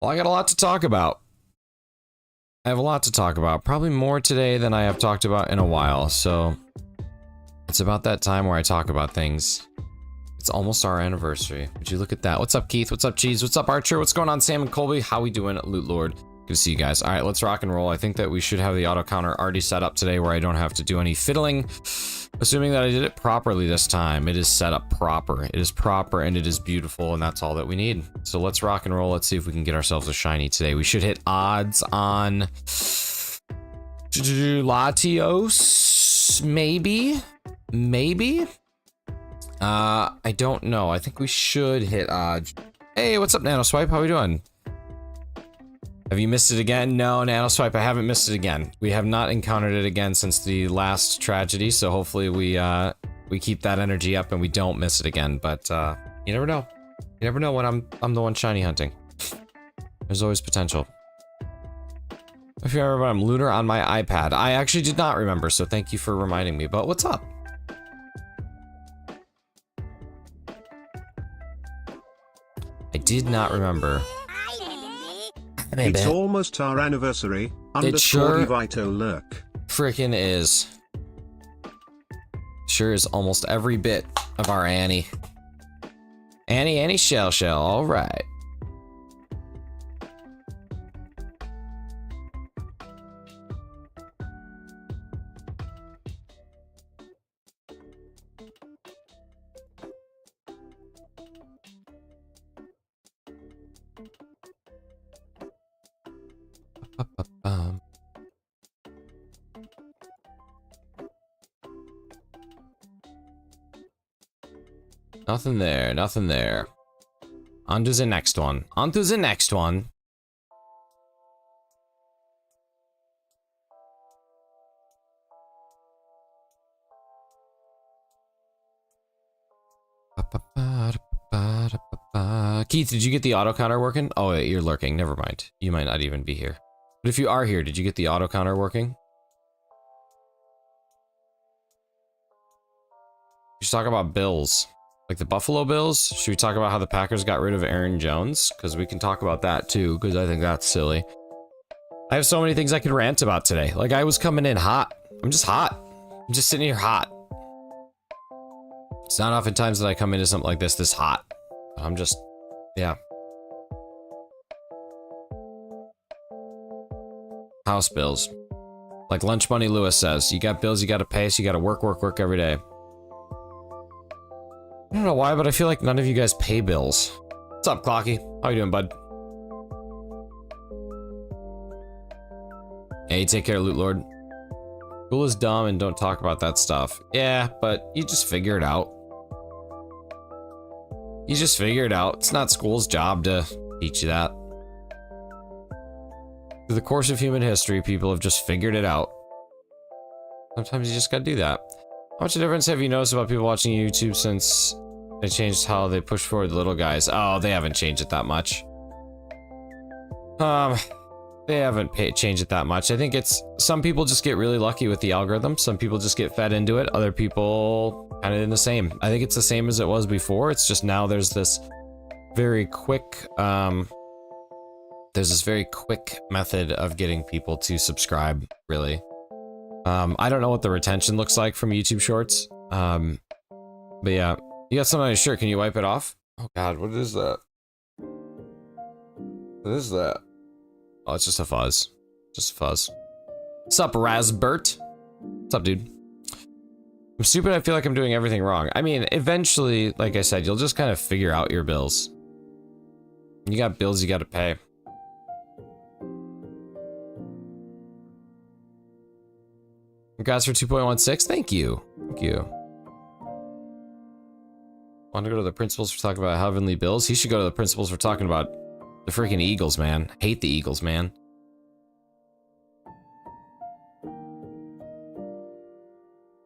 Well, I got a lot to talk about. I have a lot to talk about. Probably more today than I have talked about in a while, so... It's about that time where I talk about things. It's almost our anniversary. Would you look at that? What's up, Keith? What's up, Cheese? What's up, Archer? What's going on, Sam and Colby? How we doing, Loot Lord? Good to see you guys. Alright, let's rock and roll. I think that we should have the auto counter already set up today where I don't have to do any fiddling. Assuming that I did it properly this time. It is set up proper. It is proper and it is beautiful, and that's all that we need. So let's rock and roll. Let's see if we can get ourselves a shiny today. We should hit odds on... Latios? Maybe? Maybe? I don't know. I think we should hit odds. Hey, what's up, Nanoswipe? How we doing? Have you missed it again? No, Nanoswipe, I haven't missed it again. We have not encountered it again since the last tragedy, so hopefully we keep that energy up and we don't miss it again, but you never know. You never know when I'm the one shiny hunting. There's always potential. If you remember, I'm Lunar on my iPad. I actually did not remember, so thank you for reminding me, but what's up? I did not remember. It's almost our anniversary. Underscore Vito lurk. Frickin' is. Sure is almost every bit of our Annie. Annie Shell, alright. Nothing there, nothing there. On to the next one. On to the next one. Keith, did you get the auto counter working? Oh, wait, you're lurking. Never mind. You might not even be here. But if you are here, did you get the auto counter working? We should talk about Bills. Like the Buffalo Bills? Should we talk about how the Packers got rid of Aaron Jones? Because we can talk about that too, because I think that's silly. I have so many things I could rant about today. Like, I was coming in hot. I'm just hot. I'm just sitting here hot. It's not oftentimes that I come into something like this hot. I'm just, yeah. House bills. Like Lunch Money Lewis says, you got bills you gotta pay, so you gotta work every day. I don't know why, but I feel like none of you guys pay bills. What's up, Clocky? How you doing, bud? Hey, take care, Loot Lord. School is dumb and don't talk about that stuff. Yeah, but you just figure it out. You just figure it out. It's not school's job to teach you that. Through the course of human history, people have just figured it out. Sometimes you just gotta do that. How much of a difference have you noticed about people watching YouTube since they changed how they push forward the little guys? Oh, they haven't changed it that much. They haven't changed it that much. I think it's, some people just get really lucky with the algorithm. Some people just get fed into it. Other people kind of in the same. I think it's the same as it was before. It's just now there's this very quick, method of getting people to subscribe, really. I don't know what the retention looks like from YouTube Shorts. But yeah, you got something on your shirt. Can you wipe it off? Oh God, what is that? What is that? Oh, it's just a fuzz. Just a fuzz. What's up, Razbert? What's up, dude? I'm stupid. I feel like I'm doing everything wrong. I mean, eventually, like I said, you'll just kind of figure out your bills. You got bills you got to pay. Congrats for 2.16. Thank you. Thank you. Want to go to the principals for talking about Heavenly Bills? He should go to the principals for talking about the freaking Eagles, man. Hate the Eagles, man.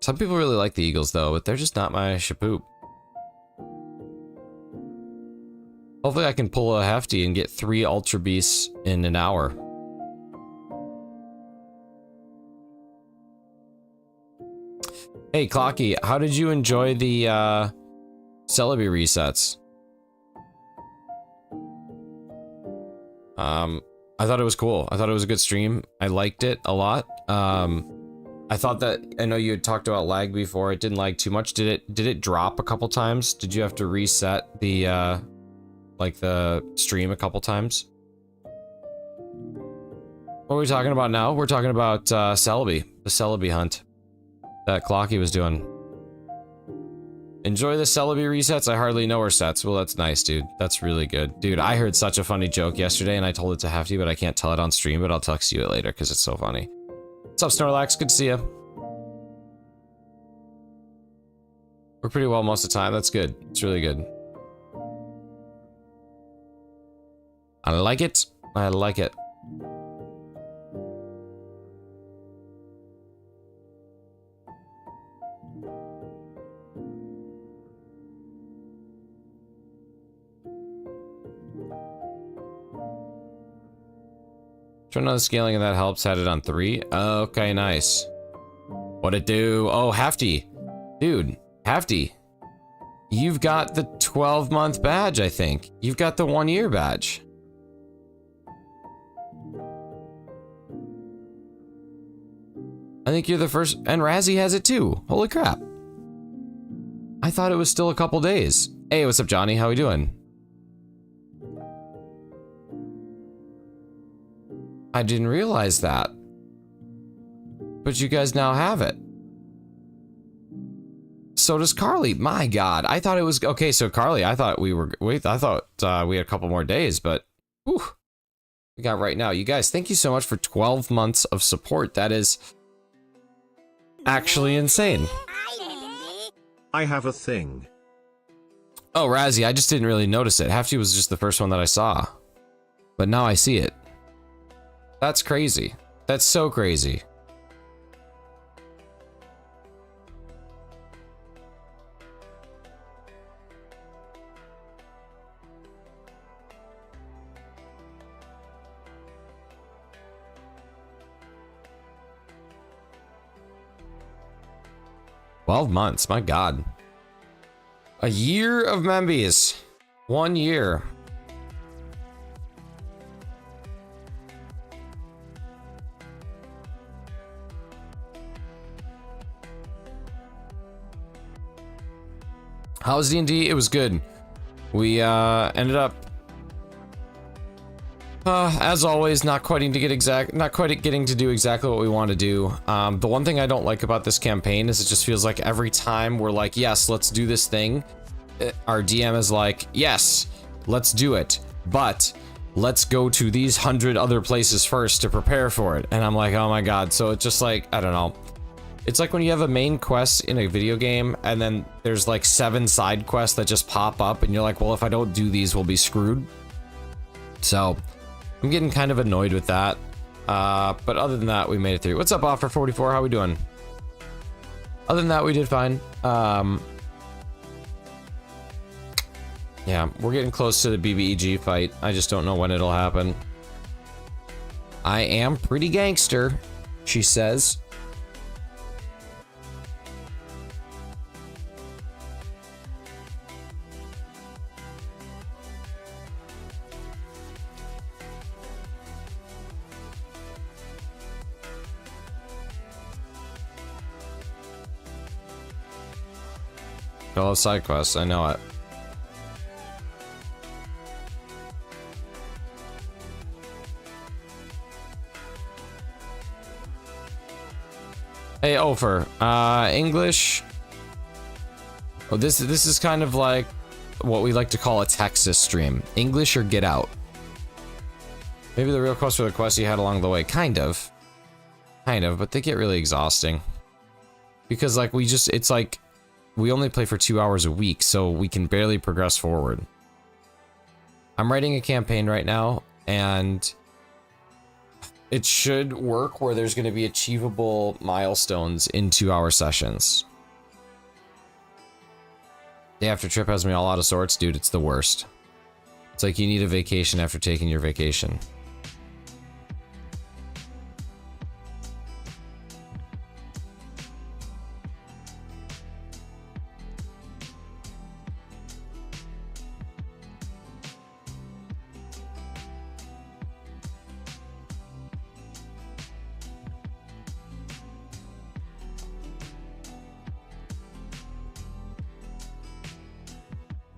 Some people really like the Eagles, though, but they're just not my shapoop. Hopefully I can pull a hefty and get 3 Ultra Beasts in an hour. Hey, Clocky, how did you enjoy the, Celebi resets? I thought it was cool. I thought it was a good stream. I liked it a lot. I thought that, I know you had talked about lag before. It didn't lag too much. Did it drop a couple times? Did you have to reset the, like the stream a couple times? What are we talking about now? We're talking about, Celebi. The Celebi hunt that Clocky was doing. Enjoy the Celebi resets. I hardly know her sets. Well, that's nice, dude. That's really good. Dude, I heard such a funny joke yesterday and I told it to Hefty, but I can't tell it on stream, but I'll text you it later because it's so funny. What's up, Snorlax? Good to see you. We're pretty well most of the time. That's good. It's really good. I like it. I like it. Turn on the scaling and that helps. Had it on 3. Okay, nice. What'd it do? Oh, Hefty. Dude, Hefty. You've got the 12-month badge, I think. You've got the 1-year badge. I think you're the first, and Razzie has it too. Holy crap. I thought it was still a couple days. Hey, what's up, Johnny? How we doing? I didn't realize that. But you guys now have it. So does Carly. My God, I thought it was okay. So Carly, I thought we had a couple more days, but whew, we got right now. You guys, thank you so much for 12 months of support. That is actually insane. I have a thing. Oh, Razzie, I just didn't really notice it. Hefty was just the first one that I saw, but now I see it. That's crazy. That's so crazy. $12 months, my God. A year of Membies. 1 year. How was D&D? It was good. We ended up, as always, not quite getting to do exactly what we want to do. The one thing I don't like about this campaign is it just feels like every time we're like, yes, let's do this thing, our DM is like, yes, let's do it, but let's go to these 100 other places first to prepare for it. And I'm like, oh my God. So it's just like, I don't know. It's like when you have a main quest in a video game and then there's like 7 side quests that just pop up and you're like, well, if I don't do these, we'll be screwed. So I'm getting kind of annoyed with that. But other than that, we made it through. What's up, Offer44? How we doing? Other than that, we did fine. Yeah, we're getting close to the BBEG fight. I just don't know when it'll happen. I am pretty gangster, she says. I love side quests, I know it. Hey, Ofer, English. Oh, this is kind of like what we like to call a Texas stream. English or get out. Maybe the real quest or the quest you had along the way. Kind of, but they get really exhausting. Because like it's like, we only play for 2 hours a week, so we can barely progress forward. I'm writing a campaign right now, and it should work where there's going to be achievable milestones in 2-hour sessions. Day after trip has me all out of sorts, dude. It's the worst. It's like you need a vacation after taking your vacation.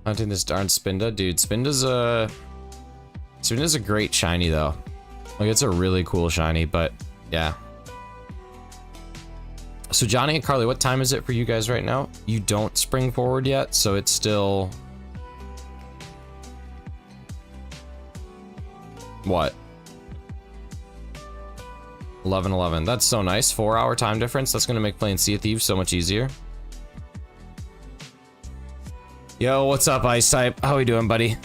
Hunting this darn Spinda. Dude, Spinda's a great shiny, though. Like, it's a really cool shiny, but yeah. So, Johnny and Carly, what time is it for you guys right now? You don't spring forward yet, so it's still... What? 11:11. That's so nice. 4-hour time difference. That's gonna make playing Sea of Thieves so much easier. Yo, what's up, Ice Type? How we doing, buddy?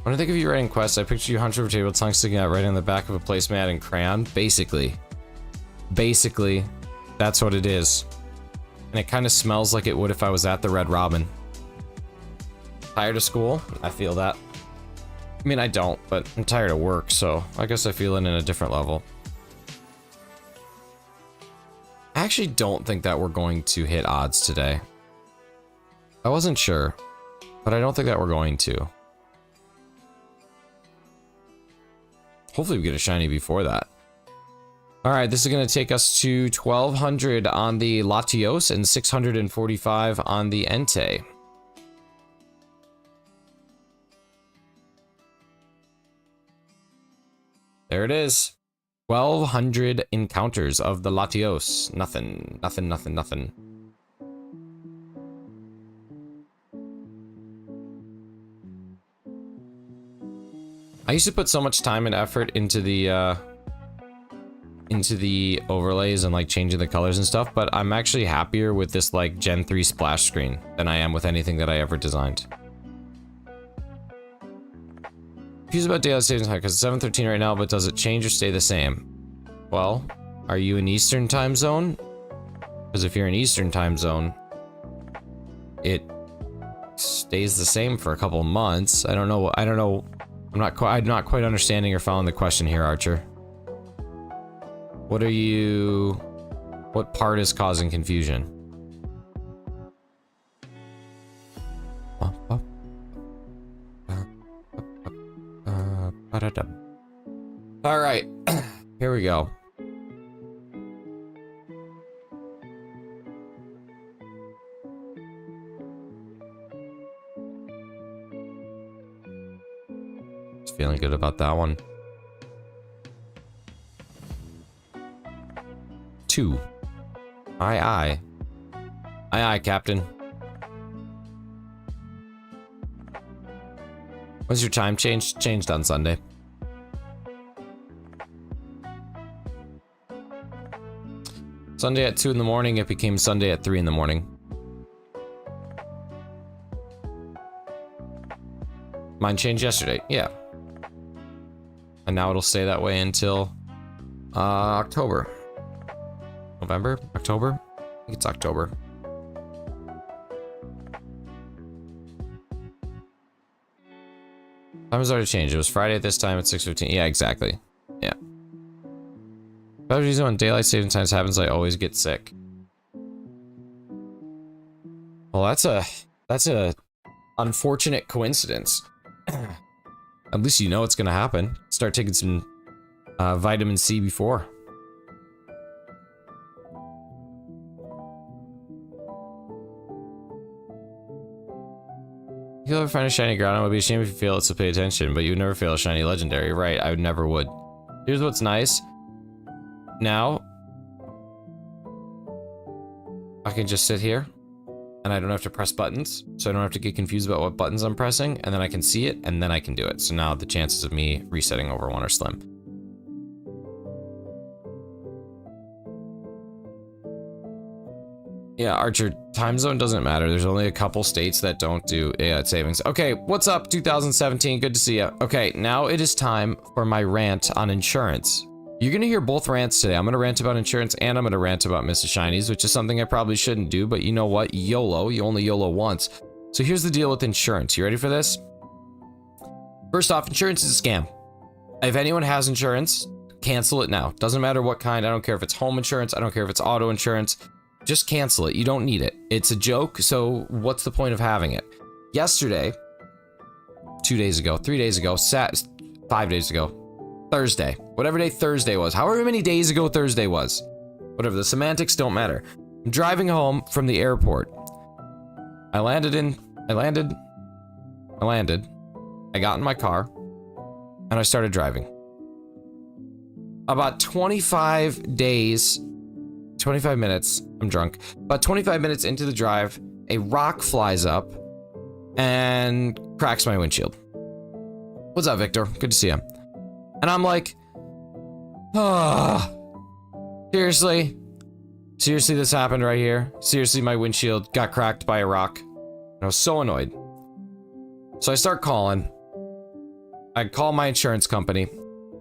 When I think of you writing quests, I picture you hunched over table, tongue sticking out, right on the back of a placemat in crayon. Basically, that's what it is. And it kind of smells like it would if I was at the Red Robin. Tired of school? I feel that. I mean, I don't, but I'm tired of work, so I guess I feel it in a different level. I actually don't think that we're going to hit odds today. I wasn't sure, but I don't think that we're going to. Hopefully we get a shiny before that. Alright, this is going to take us to 1200 on the Latios and 645 on the Entei. There it is. 1200 encounters of the Latios. Nothing. I used to put so much time and effort into the overlays and like changing the colors and stuff, but I'm actually happier with this like Gen 3 splash screen than I am with anything that I ever designed. Confused about daylight savings time because it's 7:13 right now, but does it change or stay the same? Well, are you in Eastern time zone? Because if you're in Eastern time zone, it stays the same for a couple months. I don't know. I'm not quite understanding or following the question here, Archer. What part is causing confusion? All right, here we go. Just feeling good about that one. 2. Aye, Captain. When's your time changed? Changed on Sunday. Sunday at 2 in the morning, it became Sunday at 3 in the morning. Mine changed yesterday, yeah. And now it'll stay that way until October. November? October? I think it's October. Time has already changed. It was Friday at this time at 6:15. Yeah, exactly. Yeah. The reason when daylight saving times happens, I always get sick. Well, that's a unfortunate coincidence. At least you know it's gonna happen. Start taking some vitamin C before. If you'll ever find a shiny Groudon, I would be ashamed if you fail it, so pay attention, but you would never fail a shiny legendary. Right, I never would. Here's what's nice. Now, I can just sit here, and I don't have to press buttons, so I don't have to get confused about what buttons I'm pressing, and then I can see it, and then I can do it. So now the chances of me resetting over one are slim. Yeah, Archer, time zone doesn't matter. There's only a couple states that don't do daylight savings. Okay, what's up, 2017? Good to see you. Okay, now it is time for my rant on insurance. You're gonna hear both rants today. I'm gonna rant about insurance and I'm gonna rant about Mrs. Shinies, which is something I probably shouldn't do, but you know what? YOLO, you only YOLO once. So here's the deal with insurance. You ready for this? First off, insurance is a scam. If anyone has insurance, cancel it now. Doesn't matter what kind. I don't care if it's home insurance. I don't care if it's auto insurance. Just cancel it. You don't need it. It's a joke, so what's the point of having it? Yesterday, 2 days ago, 3 days ago, 5 days ago, Thursday, whatever day Thursday was, however many days ago Thursday was, whatever, the semantics don't matter. I'm driving home from the airport. I landed. I got in my car and I started driving. About 25 minutes, I'm drunk. About 25 minutes into the drive, a rock flies up and cracks my windshield. What's up, Victor? Good to see you. And I'm like, seriously? Seriously, this happened right here? Seriously, my windshield got cracked by a rock. And I was so annoyed. So I start calling. I call my insurance company.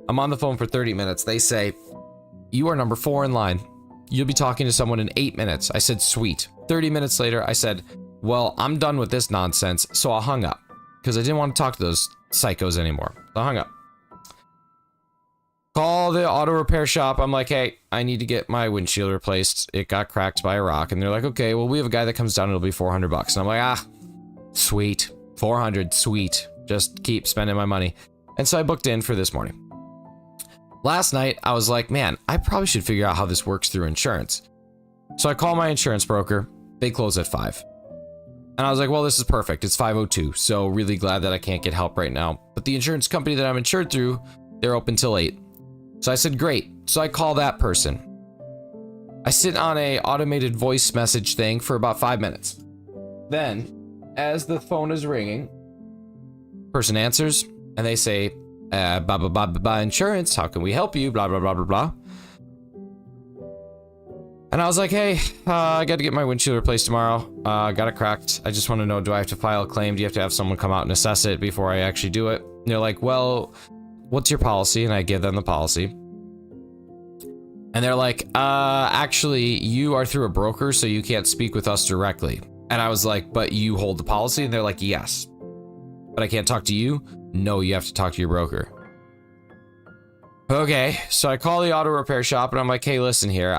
I'm on the phone for 30 minutes. They say, you are number 4 in line. You'll be talking to someone in 8 minutes. I said, sweet. 30 minutes later, I said, well, I'm done with this nonsense. So I hung up because I didn't want to talk to those psychos anymore. So I hung up. Call the auto repair shop. I'm like, hey, I need to get my windshield replaced. It got cracked by a rock. And they're like, okay, well, we have a guy that comes down. It'll be $400. And I'm like, sweet. 400, sweet. Just keep spending my money. And so I booked in for this morning. Last night, I was like, man, I probably should figure out how this works through insurance. So I call my insurance broker. They close at 5. And I was like, well, this is perfect. It's 5:02. So really glad that I can't get help right now. But the insurance company that I'm insured through, they're open till 8. So I said, great. So I call that person. I sit on a automated voice message thing for about 5 minutes. Then, as the phone is ringing, person answers and they say, blah, blah, blah, blah, blah, insurance. How can we help you? Blah, blah, blah, blah, blah. And I was like, hey, I got to get my windshield replaced tomorrow. Got it cracked. I just want to know, do I have to file a claim? Do you have to have someone come out and assess it before I actually do it? And they're like, well, what's your policy? And I give them the policy. And they're like, actually, you are through a broker, so you can't speak with us directly. And I was like, but you hold the policy? And they're like, yes. But I can't talk to you? No, you have to talk to your broker. Okay, so I call the auto repair shop and I'm like, hey, listen here.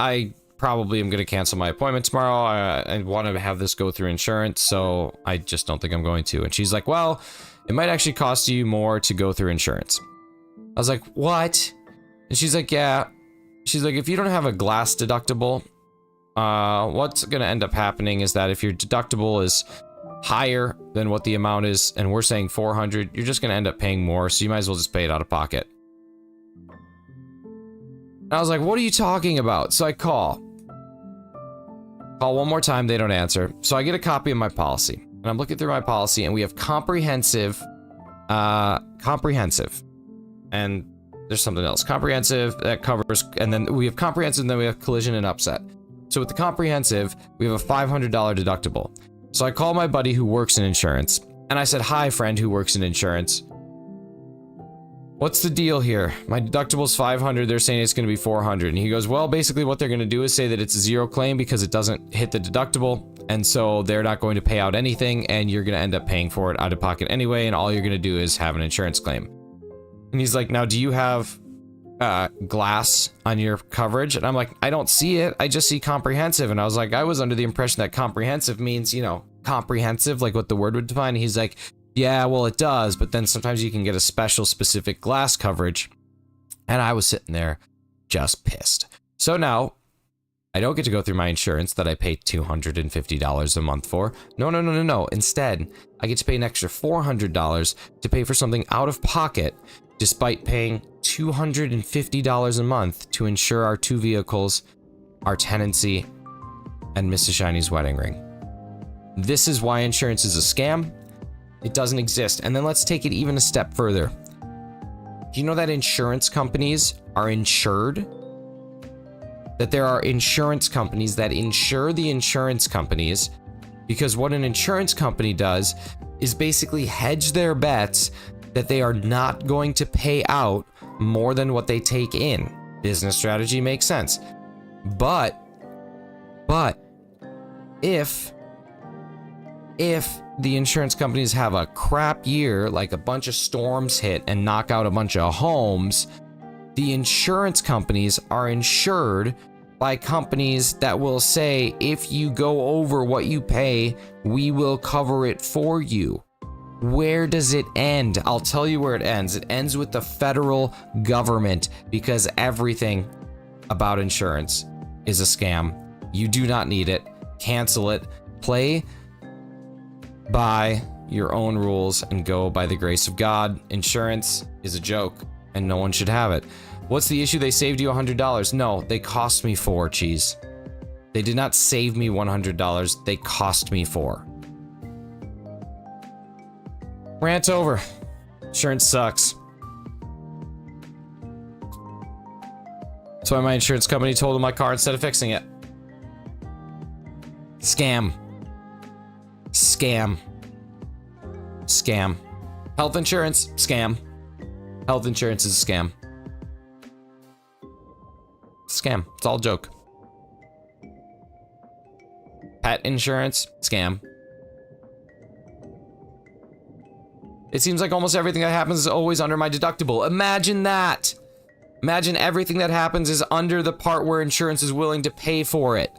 I probably am going to cancel my appointment tomorrow. I want to have this go through insurance, so I just don't think I'm going to. And she's like, well, it might actually cost you more to go through insurance. I was like, what? And she's like, yeah. She's like, if you don't have a glass deductible, what's going to end up happening is that if your deductible is higher than what the amount is, and we're saying 400, you're just going to end up paying more, so you might as well just pay it out of pocket. And I was like, what are you talking about? So I call one more time, they don't answer. So I get a copy of my policy, and I'm looking through my policy, and we have comprehensive, and there's something else. Comprehensive, that covers, and then we have comprehensive, and then we have collision and upset. So with the comprehensive, we have a $500 deductible. So I call my buddy who works in insurance, and I said, hi, friend who works in insurance. What's the deal here? My deductible's 500, they're saying it's going to be 400. And he goes, well, basically what they're going to do is say that it's a zero claim because it doesn't hit the deductible, and so they're not going to pay out anything, and you're going to end up paying for it out of pocket anyway, and all you're going to do is have an insurance claim. And he's like, now, do you have glass on your coverage? And I'm like, I don't see it. I just see comprehensive. And I was like, I was under the impression that comprehensive means, you know, comprehensive, like what the word would define. And he's like, yeah, well, it does. But then sometimes you can get a special specific glass coverage. And I was sitting there just pissed. So now I don't get to go through my insurance that I pay $250 a month for. No. Instead, I get to pay an extra $400 to pay for something out of pocket, despite paying $250 a month to insure our 2 vehicles, our tenancy, and Mrs. Shiny's wedding ring. This is why insurance is a scam. It doesn't exist. And then let's take it even a step further. Do you know that insurance companies are insured? That there are insurance companies that insure the insurance companies, because what an insurance company does is basically hedge their bets that they are not going to pay out more than what they take in. Business strategy makes sense. But if the insurance companies have a crap year, like a bunch of storms hit and knock out a bunch of homes, the insurance companies are insured by companies that will say, if you go over what you pay, we will cover it for you. Where does it end? I'll tell you where it ends. It ends with the federal government, because everything about insurance is a scam. You do not need it. Cancel it. Play by your own rules and go by the grace of God. Insurance is a joke and no one should have it. What's the issue? They saved you $100. No, they cost me $4, Cheese. They did not save me $100. They cost me $4. Rant over. Insurance sucks. That's why my insurance company totaled my car instead of fixing it. Scam. Scam. Scam. Health insurance, scam. Health insurance is a scam. Scam. It's all a joke. Pet insurance, scam. It seems like almost everything that happens is always under my deductible. Imagine that. Imagine everything that happens is under the part where insurance is willing to pay for it.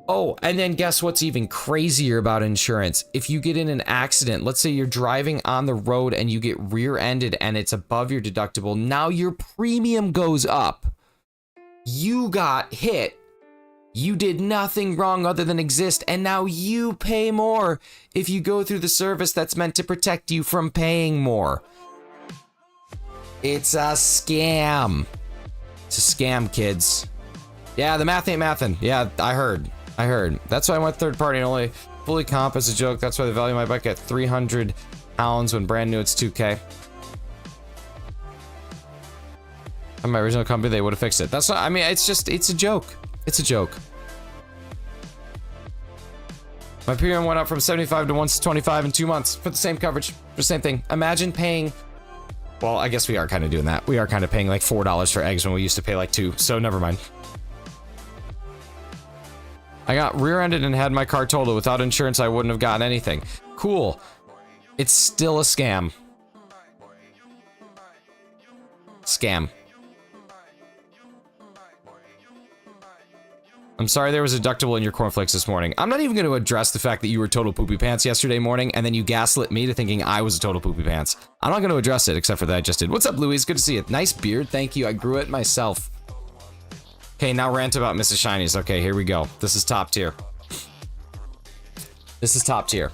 Oh, and then guess what's even crazier about insurance? If you get in an accident, let's say you're driving on the road and you get rear-ended and it's above your deductible, now your premium goes up. You got hit. You did nothing wrong other than exist, and now you pay more if you go through the service that's meant to protect you from paying more. It's a scam. It's a scam, kids. Yeah, the math ain't mathin'. Yeah, I heard. That's why I went third party and only fully comp as a joke. That's why they value my bike at 300 pounds when brand new it's 2K. On my original company, they would have fixed it. That's not, I mean, it's a joke. It's a joke. My premium went up from 75 to 125 in 2 months for the same coverage, for the same thing. Imagine paying, well, I guess we are kind of doing that. We are kind of paying like $4 for eggs when we used to pay like $2, so never mind. I got rear-ended and had my car totaled. Without insurance, I wouldn't have gotten anything. Cool. It's still a scam. Scam. I'm sorry there was a deductible in your cornflakes this morning. I'm not even going to address the fact that you were total poopy pants yesterday morning and then you gaslit me to thinking I was a total poopy pants. I'm not going to address it except for that I just did. What's up, Louise? Good to see you. Nice beard. Thank you. I grew it myself. Okay, now rant about Mrs. Shinies. Okay, here we go. This is top tier. This is top tier.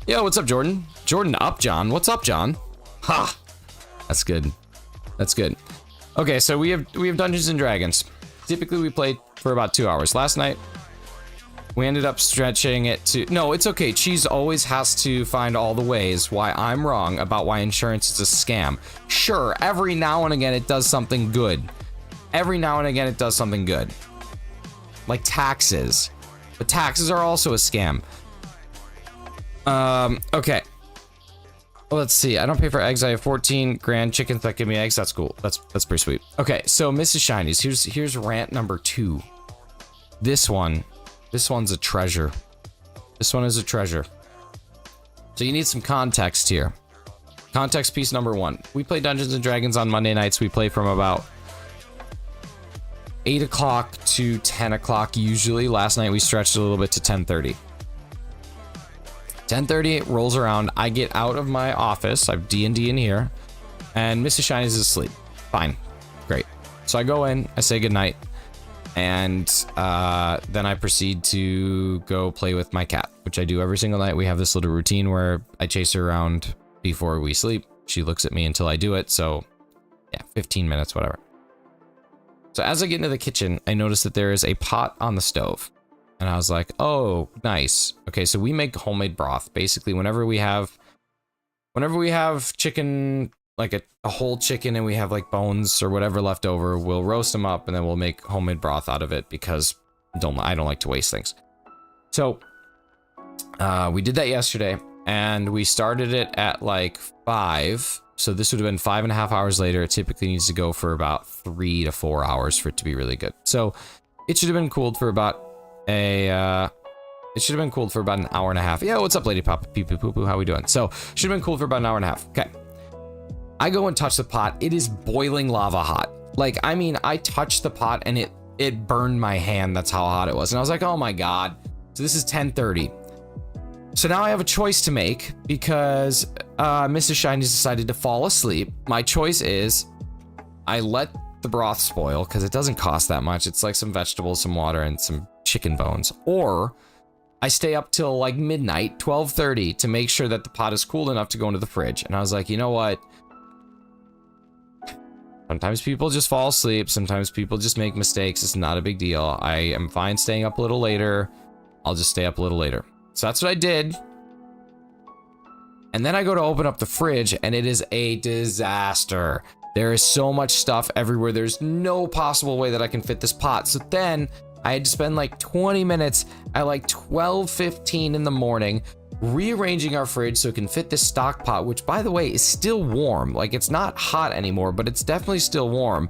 Yo, what's up, Jordan? Jordan up, John. What's up, John? Ha! That's good. That's good. Okay, so we have Dungeons and Dragons. Typically, we play for about 2 hours. Last night, we ended up stretching it to... No, it's okay. Cheese always has to find all the ways why I'm wrong about why insurance is a scam. Sure, every now and again, it does something good. Every now and again, it does something good. Like taxes. But taxes are also a scam. Okay. Well, let's see. I don't pay for eggs. I have 14 grand chickens that give me eggs. That's cool. That's pretty sweet. Okay, so Mrs. Shinies. Here's rant number 2. This one's a treasure. This one is a treasure. So you need some context here. Context piece number 1. We play Dungeons and Dragons on Monday nights. We play from about 8 o'clock to 10 o'clock usually. Last night we stretched a little bit to 10:30. 10:30 rolls around. I get out of my office. I have D&D in here, and Mrs. Shiny is asleep. Fine, great. So I go in. I say goodnight, and then I proceed to go play with my cat, which I do every single night. We have this little routine where I chase her around before we sleep. She looks at me until I do it. So yeah, 15 minutes, whatever. So as I get into the kitchen, I notice that there is a pot on the stove. And I was like, oh, nice. Okay, so we make homemade broth. Basically, whenever we have chicken, like a whole chicken, and we have like bones or whatever left over, we'll roast them up and then we'll make homemade broth out of it because I don't like to waste things. So we did that yesterday, and we started it at like 5. So this would have been 5.5 hours later. It typically needs to go for about 3 to 4 hours for it to be really good. So it should have been cooled for about an hour and a half. Yeah, what's up, Lady Pop? Pee poo poo poo. How we doing? So should have been cooled for about an hour and a half. Okay. I go and touch the pot. It is boiling lava hot. Like, I mean, I touched the pot and it burned my hand. That's how hot it was. And I was like, oh my God. So this is 10:30. So now I have a choice to make because Mrs. Shiny's decided to fall asleep. My choice is I let the broth spoil, because it doesn't cost that much. It's like some vegetables, some water, and some chicken bones. Or I stay up till like midnight, 12:30, to make sure that the pot is cooled enough to go into the fridge. And I was like, you know what? Sometimes people just fall asleep. Sometimes people just make mistakes. It's not a big deal. I am fine staying up a little later. I'll just stay up a little later. So that's what I did. And then I go to open up the fridge, and it is a disaster. There is so much stuff everywhere. There's no possible way that I can fit this pot. So then I had to spend like 20 minutes at like 12:15 in the morning rearranging our fridge so it can fit this stock pot, which, by the way, is still warm. Like, it's not hot anymore, but it's definitely still warm.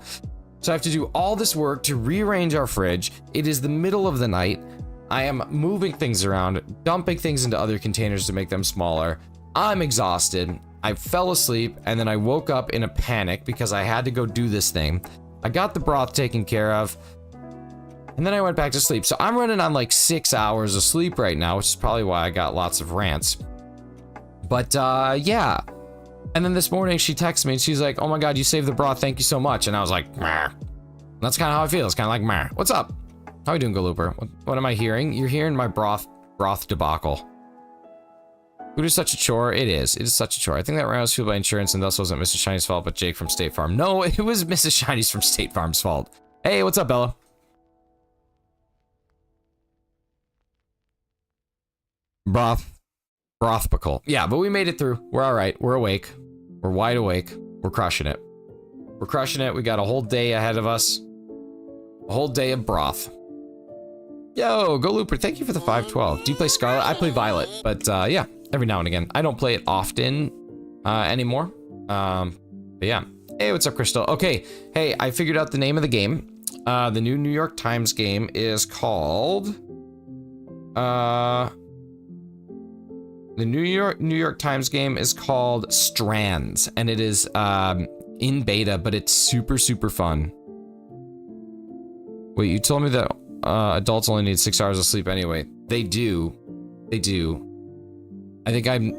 So I have to do all this work to rearrange our fridge. It is the middle of the night. I am moving things around, dumping things into other containers to make them smaller. I'm exhausted. I fell asleep, and then I woke up in a panic because I had to go do this thing. I got the broth taken care of, and then I went back to sleep. So I'm running on like 6 hours of sleep right now, which is probably why I got lots of rants. But yeah. And then this morning she texts me and she's like, oh my God, you saved the broth. Thank you so much. And I was like, meh. That's kind of how I feel. It's kind of like, meh. What's up? How are you doing, Galooper? What am I hearing? You're hearing my broth debacle. Food is such a chore. It is. It is such a chore. I think that round was fueled by insurance and thus wasn't Mrs. Shiny's fault, but Jake from State Farm. No, it was Mrs. Shiny's from State Farm's fault. Hey, what's up, Bella? Brothpical. Yeah, but we made it through. We're all right. We're awake. We're wide awake. We're crushing it. We're crushing it. We got a whole day ahead of us. A whole day of broth. Yo, Go Looper, thank you for the 512. Do you play Scarlet? I play Violet, but yeah, every now and again. I don't play it often anymore. But yeah. Hey, what's up, Crystal? Okay, hey, I figured out the name of the game. The new New York Times game is called... The New York Times game is called Strands, and it is in beta, but it's super, super fun. Wait, you told me that adults only need 6 hours of sleep anyway. They do. They do. I think I'm...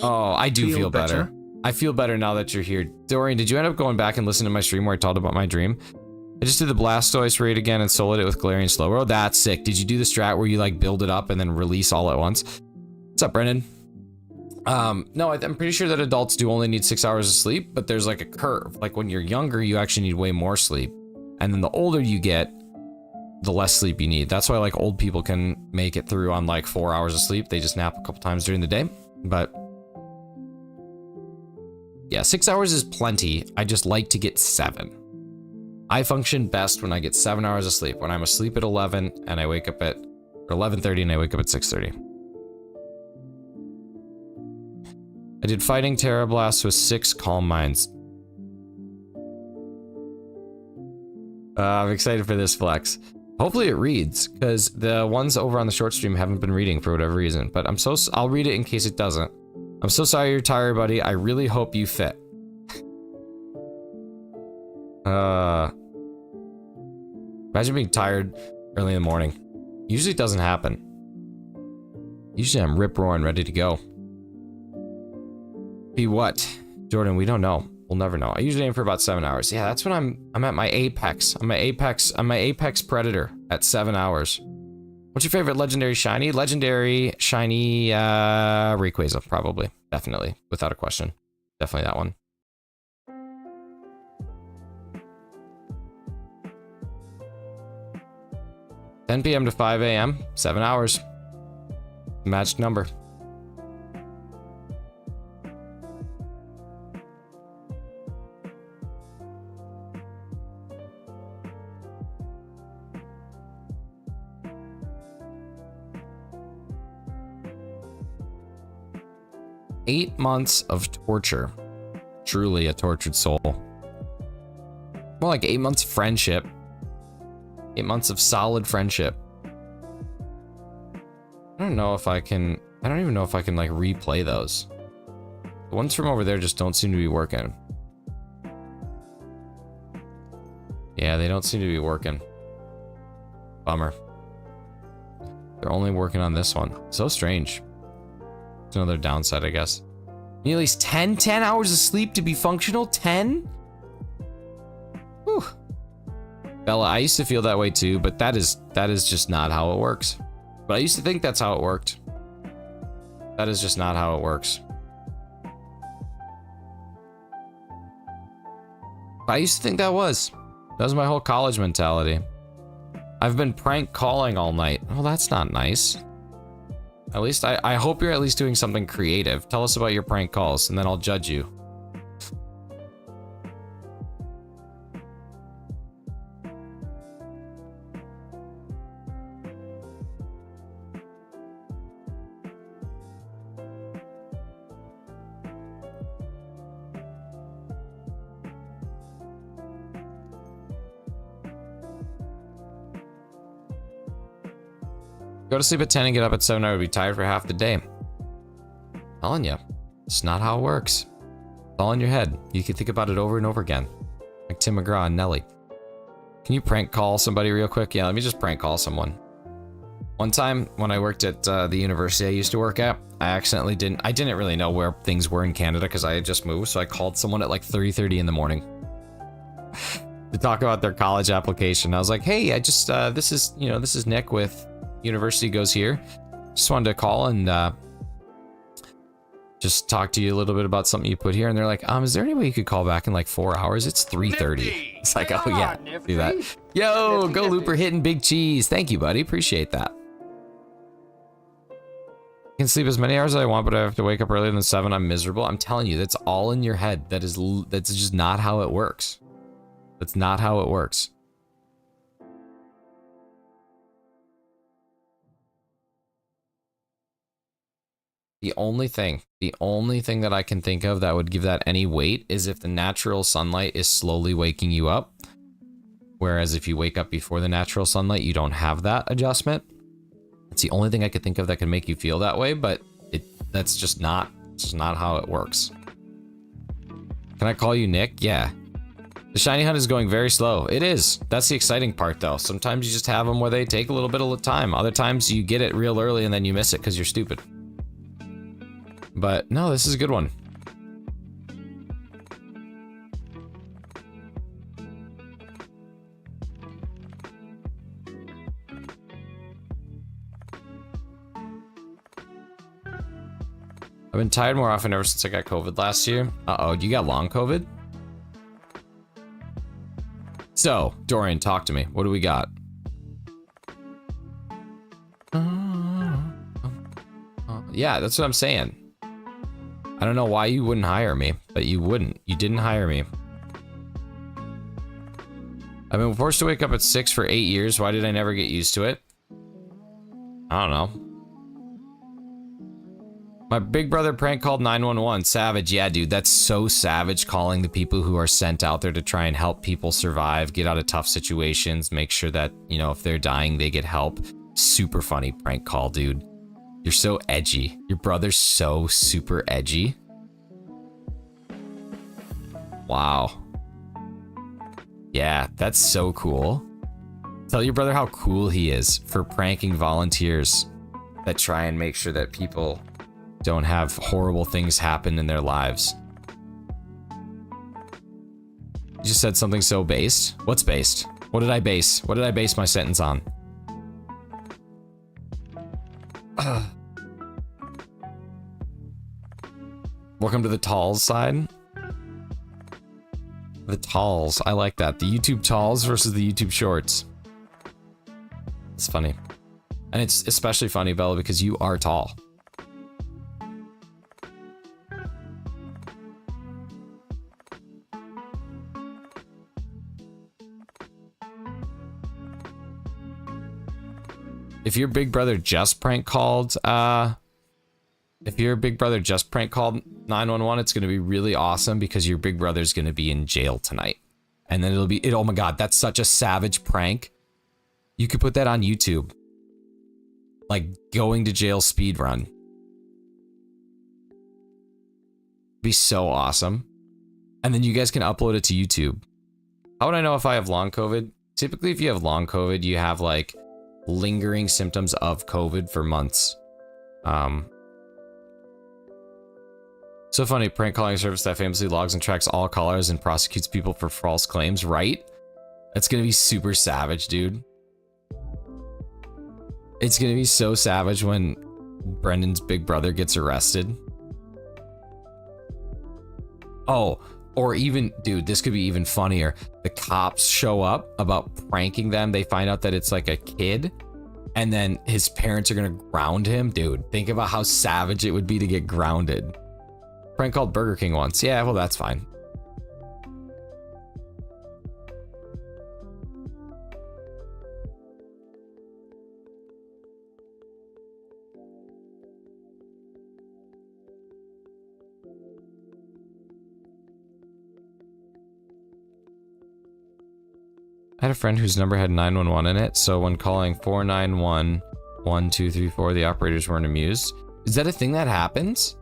Oh, I do feel better. I feel better now that you're here. Dorian, did you end up going back and listening to my stream where I talked about my dream? I just did the Blastoise raid again and soloed it with Galarian Slowbro. Oh, that's sick. Did you do the strat where you like build it up and then release all at once? What's up, Brennan? No, I'm pretty sure that adults do only need 6 hours of sleep, but there's like a curve. Like when you're younger, you actually need way more sleep. And then the older you get, the less sleep you need. That's why like old people can make it through on like 4 hours of sleep. They just nap a couple times during the day. But yeah, 6 hours is plenty. I just like to get 7. I function best when I get 7 hours of sleep. When I'm asleep at 11 and I wake up at 11:30 and I wake up at 6:30. I did Fighting Terra Blast with 6 Calm Minds. I'm excited for this flex. Hopefully it reads, because the ones over on the short stream haven't been reading for whatever reason. But I'll read it in case it doesn't. I'm so sorry you're tired, buddy. I really hope you fit. Imagine being tired early in the morning. Usually it doesn't happen. Usually I'm rip-roaring, ready to go. Be what? Jordan, we don't know. We'll never know. I usually aim for about 7 hours. Yeah, that's when I'm at my apex. I'm my apex predator at 7 hours. What's your favorite legendary shiny? Legendary shiny Rayquaza, probably. Definitely. Without a question. Definitely that one. $10 p.m. to 5 a.m. 7 hours. Magic number. Eight months of torture. Truly a tortured soul. More like 8 months of friendship. 8 months of solid friendship. I don't even know if I can like replay those. The ones from over there just don't seem to be working. Yeah, they don't seem to be working. Bummer. They're only working on this one. So strange. It's another downside, I guess. You need at least 10 hours of sleep to be functional? 10? Bella, I used to feel that way too, but that is just not how it works. But I used to think that's how it worked. That is just not how it works. I used to think that was my whole college mentality. I've been prank calling all night. Well, that's not nice. At least I hope you're at least doing something creative. Tell us about your prank calls and then I'll judge you. Go to sleep at 10 and get up at 7, I would be tired for half the day. I'm telling you, it's not how it works. It's all in your head. You can think about it over and over again. Like Tim McGraw and Nelly. Can you prank call somebody real quick? Yeah, let me just prank call someone. One time when I worked at the university I used to work at, I didn't really know where things were in Canada because I had just moved, so I called someone at like 3:30 in the morning to talk about their college application. I was like, hey, I just, this is Nick with University Goes Here. Just wanted to call and just talk to you a little bit about something you put here. And they're like, is there any way you could call back in like 4 hours? It's 3:30. It's like, oh yeah, do that. Yo, go Looper hitting big cheese. Thank you, buddy. Appreciate that. I can sleep as many hours as I want, but I have to wake up earlier than 7. I'm miserable. I'm telling you, that's all in your head. That's just not how it works. That's not how it works. The only thing that I can think of that would give that any weight is if the natural sunlight is slowly waking you up. Whereas if you wake up before the natural sunlight, you don't have that adjustment. It's the only thing I could think of that can make you feel that way, but that's just not how it works. Can I call you Nick? Yeah. The shiny hunt is going very slow. It is. That's the exciting part though. Sometimes you just have them where they take a little bit of time. Other times you get it real early and then you miss it because you're stupid. But no, this is a good one. I've been tired more often ever since I got COVID last year. Uh-oh, you got long COVID? So, Dorian, talk to me. What do we got? Yeah, that's what I'm saying. I don't know why you wouldn't hire me, but you wouldn't. You didn't hire me. I've been forced to wake up at 6 for 8 years. Why did I never get used to it? I don't know. My big brother prank called 911. Savage. Yeah, dude, that's so savage, calling the people who are sent out there to try and help people survive, get out of tough situations, make sure that, you know, if they're dying, they get help. Super funny prank call, dude. You're so edgy. Your brother's so super edgy. Wow. Yeah, that's so cool. Tell your brother how cool he is for pranking volunteers that try and make sure that people don't have horrible things happen in their lives. You just said something so based. What's based? What did I base? What did I base my sentence on? Welcome to the Talls side. The Talls, I like that. The YouTube Talls versus the YouTube Shorts. It's funny. And it's especially funny, Bella, because you are tall. If your big brother just prank called, 911, it's gonna be really awesome because your big brother's gonna be in jail tonight. And then oh my god, that's such a savage prank. You could put that on YouTube. Like, going to jail speedrun. Be so awesome. And then you guys can upload it to YouTube. How would I know if I have long COVID? Typically, if you have long COVID, you have like lingering symptoms of COVID for months. So funny, prank calling service that famously logs and tracks all callers and prosecutes people for false claims, right? It's gonna be super savage, dude. It's gonna be so savage when Brendan's big brother gets arrested. Oh, or even, dude, this could be even funnier. The cops show up about pranking them. They find out that it's like a kid, and then his parents are gonna ground him. Dude, think about how savage it would be to get grounded. Prank called Burger King once. Yeah, well, that's fine. I had a friend whose number had 911 in it, so when calling 491 1234, the operators weren't amused. Is that a thing that happens?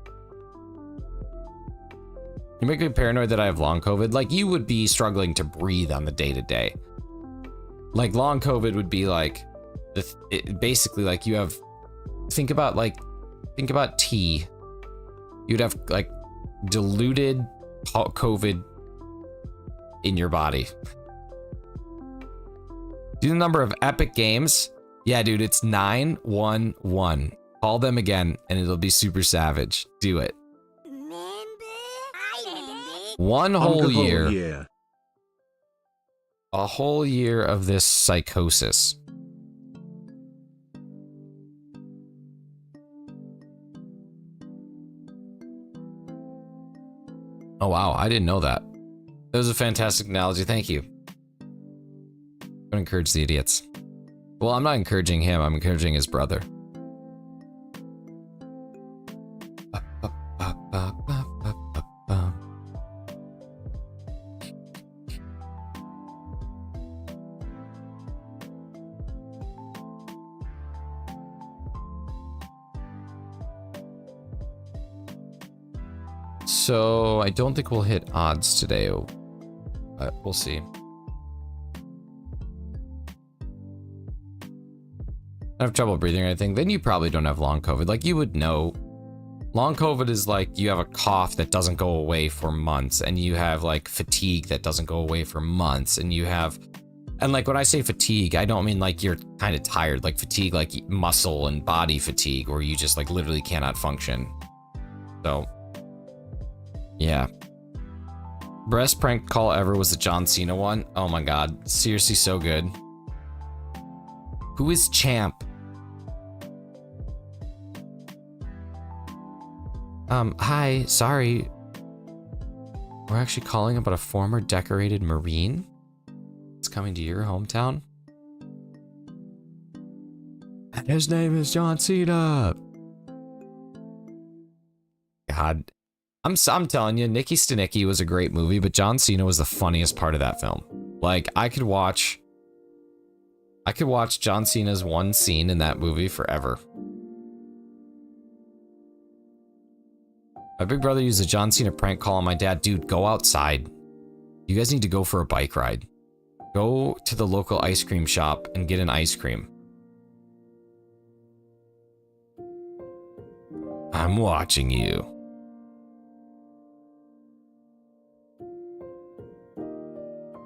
You make me paranoid that I have long COVID. Like, you would be struggling to breathe on the day-to-day. Like, long COVID would be like, basically, like, you have, think about tea. You'd have, like, diluted COVID in your body. Do the number of epic games. Yeah, dude, it's 911. Call them again, and it'll be super savage. Do it. One whole year. A whole year of this psychosis. Oh, wow. I didn't know that. That was a fantastic analogy. Thank you. Don't encourage the idiots. Well, I'm not encouraging him. I'm encouraging his brother. So I don't think we'll hit odds today. We'll see. I have trouble breathing or anything, then you probably don't have long COVID. Like, you would know. Long COVID is like you have a cough that doesn't go away for months, and you have like fatigue that doesn't go away for months, and you have, and like when I say fatigue, I don't mean like you're kind of tired, like fatigue, like muscle and body fatigue, where you just like literally cannot function. So, yeah. Best prank call ever was the John Cena one. Oh my god, seriously, so good. Who is Champ? Hi, sorry. We're actually calling about a former decorated Marine. It's coming to your hometown. And his name is John Cena. God. I'm telling you, Nicky Stanicky was a great movie, but John Cena was the funniest part of that film. Like, I could watch John Cena's one scene in that movie forever. My big brother used a John Cena prank call on my dad. Dude, go outside. You guys need to go for a bike ride. Go to the local ice cream shop and get an ice cream. I'm watching you.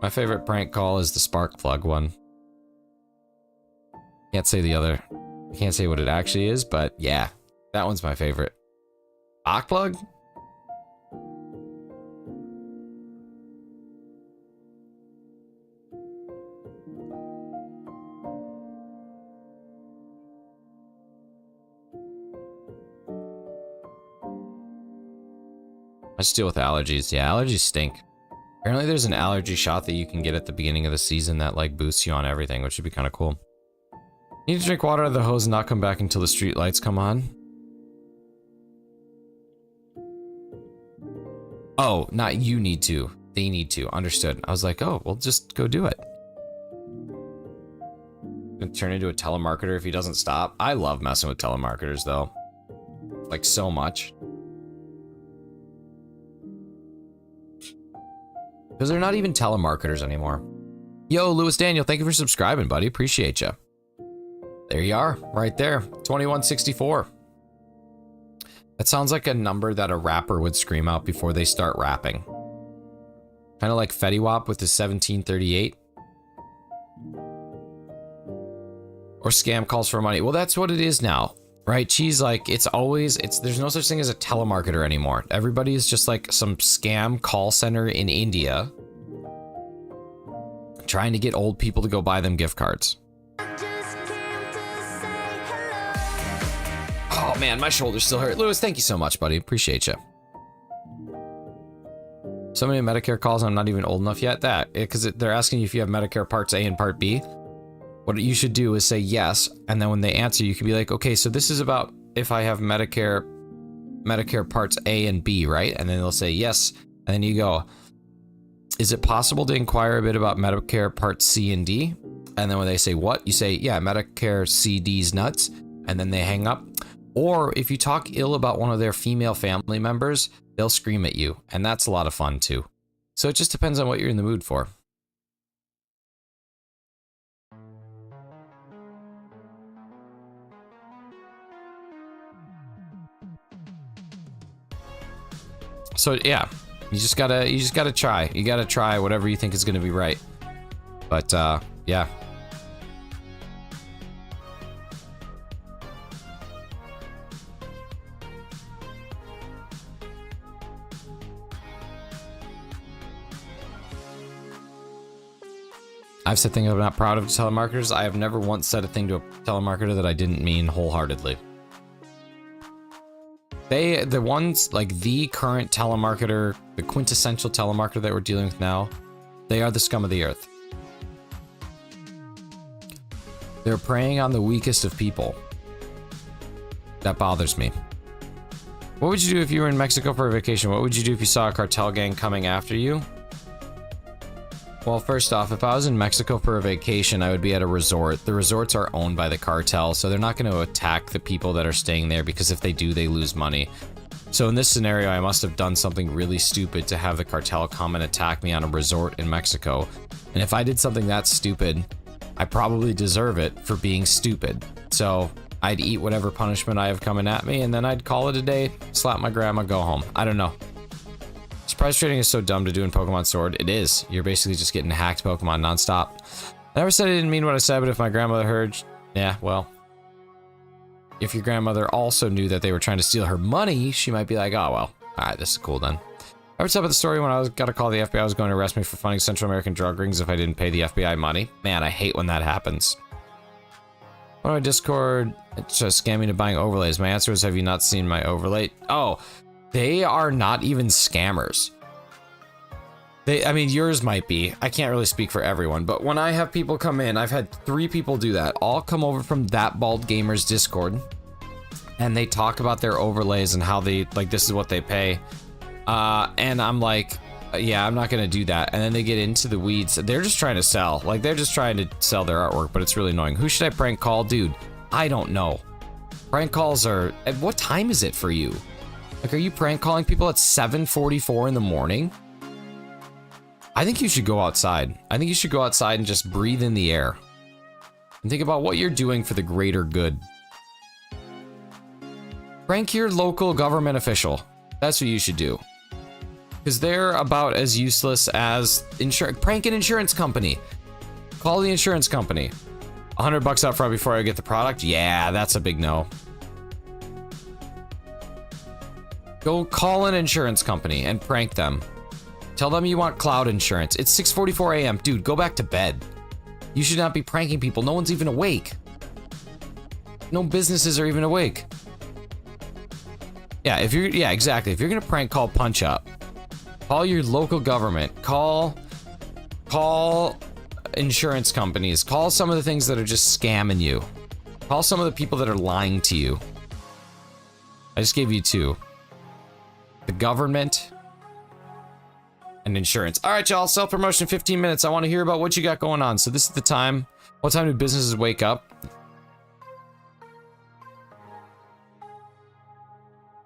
My favorite prank call is the spark plug one. Can't say the other. I can't say what it actually is, but yeah, that one's my favorite. Spark plug? I just deal with allergies. Yeah, allergies stink. Apparently there's an allergy shot that you can get at the beginning of the season that like boosts you on everything, which would be kind of cool. You need to drink water out of the hose and not come back until the street lights come on. Oh, not you need to. They need to. Understood. I was like, oh, well, just go do it. Gonna turn into a telemarketer if he doesn't stop. I love messing with telemarketers, though. Like, so much. Because they're not even telemarketers anymore. Yo, Lewis Daniel, thank you for subscribing, buddy. Appreciate you. There you are, right there. 2164. That sounds like a number that a rapper would scream out before they start rapping. Kind of like Fetty Wap with his 1738. Or scam calls for money. Well, that's what it is now, right? She's like, there's no such thing as a telemarketer anymore. Everybody is just like some scam call center in India trying to get old people to go buy them gift cards. Oh man, my shoulders still hurt. Lewis, thank you so much, buddy. Appreciate you. So many Medicare calls, I'm not even old enough yet. Because they're asking you if you have Medicare Parts A and Part B. What you should do is say yes, and then when they answer, you can be like, okay, so this is about if I have Medicare Parts A and B, right? And then they'll say yes, and then you go, is it possible to inquire a bit about Medicare Part C and D? And then when they say what, you say, yeah, Medicare C, D's nuts, and then they hang up. Or if you talk ill about one of their female family members, they'll scream at you, and that's a lot of fun too. So it just depends on what you're in the mood for. So yeah, you just gotta try. You gotta try whatever you think is gonna be right. But yeah. I've said things I'm not proud of to telemarketers. I have never once said a thing to a telemarketer that I didn't mean wholeheartedly. The ones, like the current telemarketer, the quintessential telemarketer that we're dealing with now, they are the scum of the earth. They're preying on the weakest of people. That bothers me. What would you do if you were in Mexico for a vacation? What would you do if you saw a cartel gang coming after you? Well, first off, if I was in Mexico for a vacation, I would be at a resort. The resorts are owned by the cartel, so they're not going to attack the people that are staying there, because if they do, they lose money. So in this scenario, I must have done something really stupid to have the cartel come and attack me on a resort in Mexico. And if I did something that stupid, I probably deserve it for being stupid. So I'd eat whatever punishment I have coming at me, and then I'd call it a day, slap my grandma, go home. I don't know. Surprise trading is so dumb to do in Pokemon Sword. It is. You're basically just getting hacked Pokemon nonstop. I never said I didn't mean what I said, but if my grandmother heard... Yeah, well... If your grandmother also knew that they were trying to steal her money, she might be like, oh, well, alright, this is cool then. I ever tell about the story when I got a call the FBI was going to arrest me for funding Central American drug rings if I didn't pay the FBI money? Man, I hate when that happens. On my Discord, it's just scamming to buying overlays. My answer is, have you not seen my overlay? Oh... They are not even scammers. I mean, yours might be. I can't really speak for everyone, but when I have people come in, I've had 3 people do that. All come over from That Bald Gamer's Discord, and they talk about their overlays and how they, like, this is what they pay. And I'm like, yeah, I'm not gonna do that. And then they get into the weeds. They're just trying to sell. Like, they're just trying to sell their artwork, but it's really annoying. Who should I prank call? Dude, I don't know. Prank calls are... At what time is it for you? Like, are you prank calling people at 7:44 in the morning? I think you should go outside. I think you should go outside and just breathe in the air. And think about what you're doing for the greater good. Prank your local government official. That's what you should do. Because they're about as useless as prank an insurance company. Call the insurance company. $100 up front before I get the product? Yeah, that's a big no. Go call an insurance company and prank them. Tell them you want cloud insurance. It's 6:44 a.m. Dude, go back to bed. You should not be pranking people. No one's even awake. No businesses are even awake. Yeah, exactly. If you're gonna prank call Punch Up, call your local government. Call insurance companies. Call some of the things that are just scamming you. Call some of the people that are lying to you. I just gave you 2. The government and insurance. All right, y'all, self-promotion 15 minutes. I want to hear about what you got going on. So this is the time. What time do businesses wake up?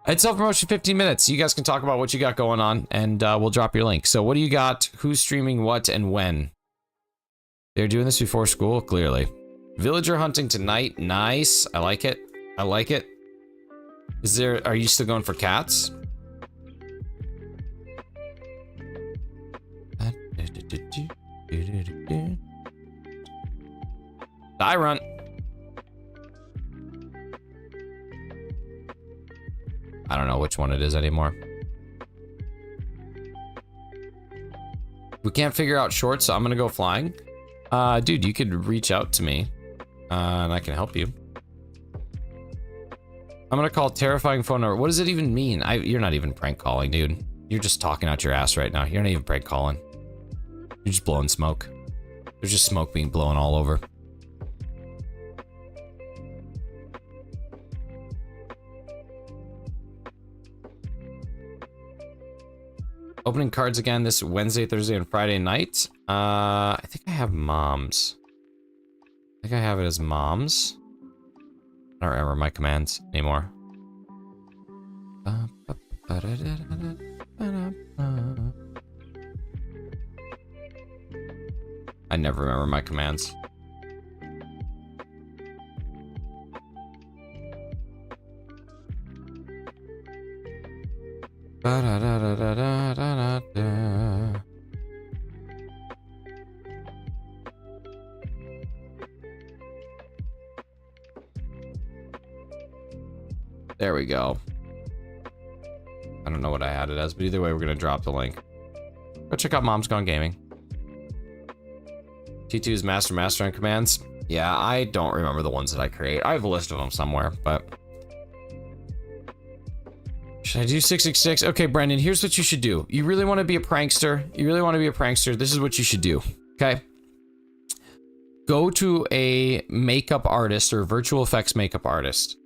It's self-promotion 15 minutes. You guys can talk about what you got going on, and we'll drop your link. So what do you got? Who's streaming what and when? They're doing this before school? Clearly. Villager hunting tonight. Nice. I like it. I like it. Are you still going for cats? Die run. know which one it is anymore. We can't figure out short, so I'm gonna go flying. Dude, you could reach out to me, and I can help you. I'm gonna call terrifying phone number. What does it even mean? You're not even prank calling, dude. You're just talking out your ass right now. You're not even prank calling. You're just blowing smoke. There's just smoke being blown all over. Opening cards again this Wednesday, Thursday, and Friday night. I think I have moms. I think I have it as moms. I don't remember my commands anymore. I never remember my commands. There we go. I don't know what I had it as, but either way, we're gonna drop the link. Go check out Mom's Gone Gaming. T2's master on commands. Yeah, I don't remember the ones that I create. I have a list of them somewhere, but... Should I do 666? Okay, Brendan, here's what you should do. You really want to be a prankster? You really want to be a prankster? This is what you should do, okay? Go to a makeup artist or virtual effects makeup artist.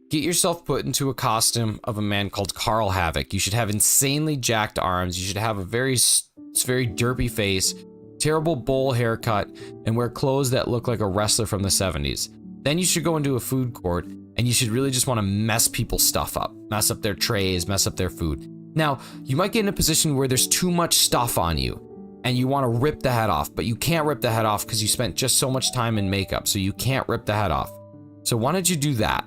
Get yourself put into a costume of a man called Carl Havoc. You should have insanely jacked arms. You should have a very derpy face, terrible bowl haircut, and wear clothes that look like a wrestler from the 70s. Then you should go into a food court, and you should really just want to mess people's stuff up. Mess up their trays, mess up their food. Now, you might get in a position where there's too much stuff on you, and you want to rip the head off, but you can't rip the head off because you spent just so much time in makeup, so you can't rip the head off. So why don't you do that?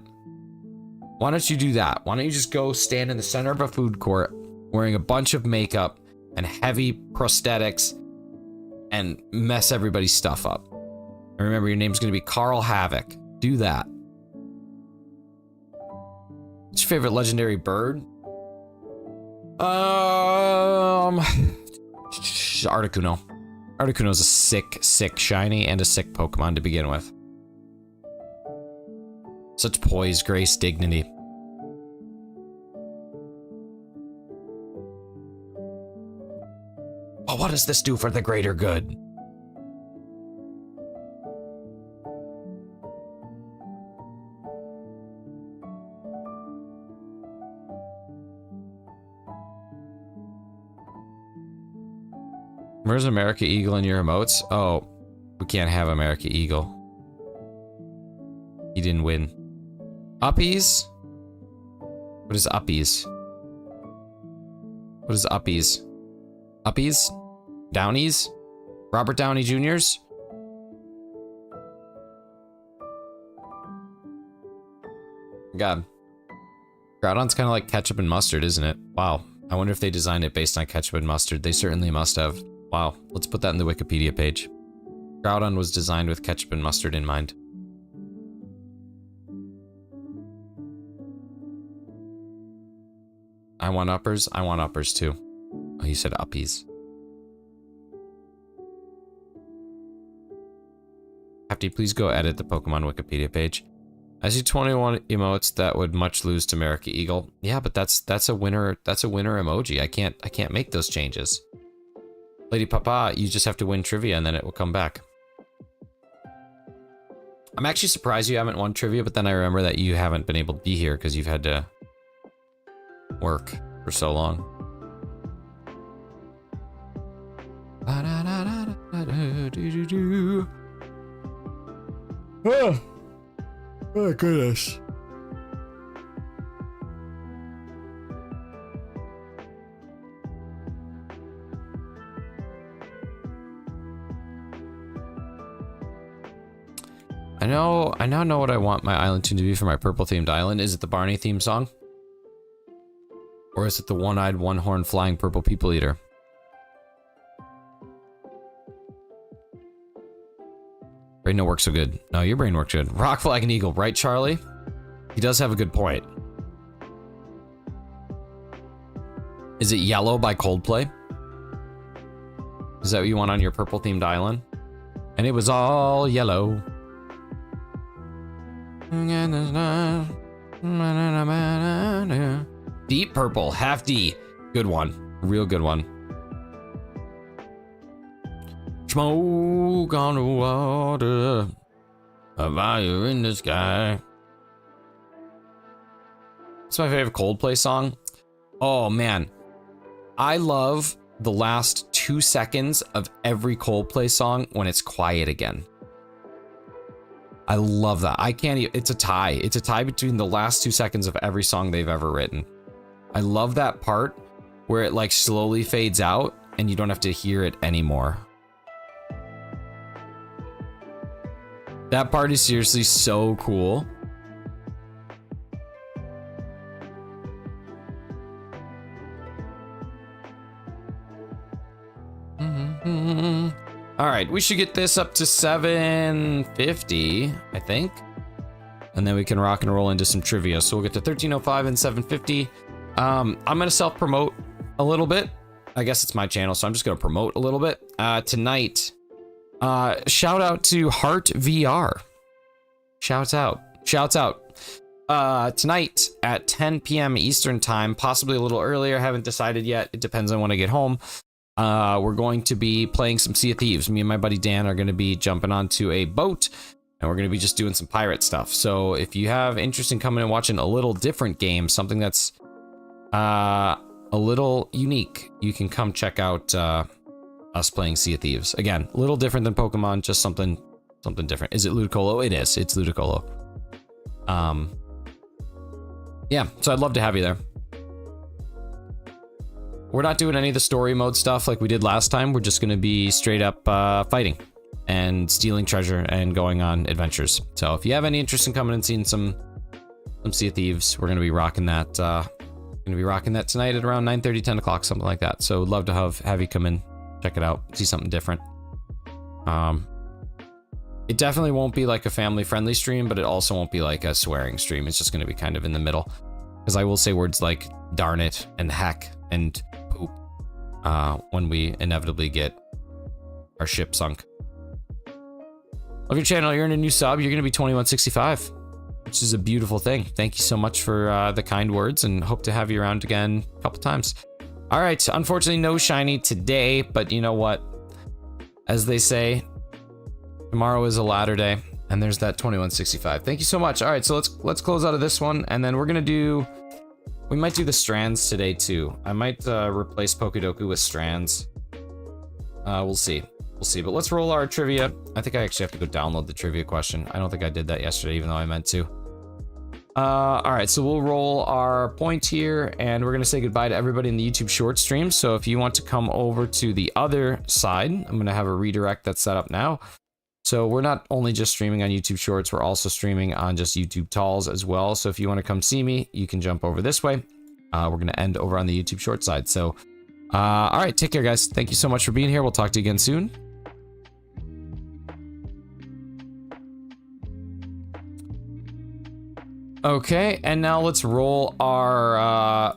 Why don't you do that? Why don't you just go stand in the center of a food court wearing a bunch of makeup and heavy prosthetics and mess everybody's stuff up. And remember, your name's going to be Carl Havoc. Do that. What's your favorite legendary bird? Articuno. Articuno's a sick shiny and a sick Pokemon to begin with. Such poise, grace, dignity. Oh, what does this do for the greater good? Where's America Eagle in your emotes? Oh, we can't have America Eagle. He didn't win. Uppies? What is uppies? What is uppies? Uppies? Downies? Robert Downey Jr.'s? God. Groudon's kind of like ketchup and mustard, isn't it? Wow. I wonder if they designed it based on ketchup and mustard. They certainly must have. Wow. Let's put that in the Wikipedia page. Groudon was designed with ketchup and mustard in mind. I want uppers. I want uppers too. Oh, he said uppies. Hefty, please go edit the Pokemon Wikipedia page. I see 21 emotes that would much lose to America Eagle. Yeah, but that's a winner. That's a winner emoji. I can't make those changes. Lady Papa, you just have to win trivia and then it will come back. I'm actually surprised you haven't won trivia, but then I remember that you haven't been able to be here because you've had to work for so long. Oh, my goodness. I now know what I want my island tune to be for my purple themed island. Is it the Barney theme song? Or is it the one-eyed, one-horned flying purple people eater? Brain don't work so good. No, your brain works good. Rock, flag, and eagle, right, Charlie? He does have a good point. Is it Yellow by Coldplay? Is that what you want on your purple themed island? And it was all yellow. Deep purple, half D. Good one. Real good one. Smoke on the water. A fire in the sky. It's my favorite Coldplay song. Oh man. I love the last 2 seconds of every Coldplay song when it's quiet again. I love that. I can't even, it's a tie. It's a tie between the last 2 seconds of every song they've ever written. I love that part where it like slowly fades out and you don't have to hear it anymore. That part is seriously so cool. All right, we should get this up to 750, I think. And then we can rock and roll into some trivia. So we'll get to 1305 and 750. I'm gonna self-promote a little bit. I guess it's my channel, so I'm just gonna promote a little bit. Tonight, shout out to Heart VR. Shouts out. Tonight at 10 p.m. Eastern time, possibly a little earlier, haven't decided yet. It depends on when I get home. We're going to be playing some Sea of Thieves. Me and my buddy Dan are going to be jumping onto a boat, and we're going to be just doing some pirate stuff. So if you have interest in coming and watching a little different game, something that's a little unique, you can come check out us playing Sea of Thieves. Again, a little different than Pokemon, just something different. Is it Ludicolo? It is. It's Ludicolo. Yeah, so I'd love to have you there. We're not doing any of the story mode stuff like we did last time. We're just going to be straight up fighting and stealing treasure and going on adventures. So if you have any interest in coming and seeing some Sea of Thieves, we're going to be rocking that. Tonight at around 9:30, 10 o'clock, something like that. So love to have you come in, check it out, see something different. It definitely won't be like a family-friendly stream, but it also won't be like a swearing stream. It's just going to be kind of in the middle, because I will say words like darn it and heck and poop when we inevitably get our ship sunk. Love your channel. You're in a new sub. You're going to be 2165, which is a beautiful thing. Thank you so much for the kind words, and hope to have you around again a couple times. All right. Unfortunately, no shiny today, but you know what? As they say, tomorrow is a ladder day, and there's that 2165. Thank you so much. All right, so let's close out of this one, and then we might do the strands today too. I might replace Pokedoku with strands. We'll see, but let's roll our trivia. I think I actually have to go download the trivia question. I don't think I did that yesterday, even though I meant to. All right, so we'll roll our point here, and we're gonna say goodbye to everybody in the YouTube short stream. So if you want to come over to the other side, I'm gonna have a redirect that's set up now. So we're not only just streaming on YouTube Shorts, we're also streaming on just YouTube Talls as well. So if you want to come see me, you can jump over this way. We're going to end over on the YouTube Short side. So, all right, take care, guys. Thank you so much for being here. We'll talk to you again soon. Okay, and now let's roll our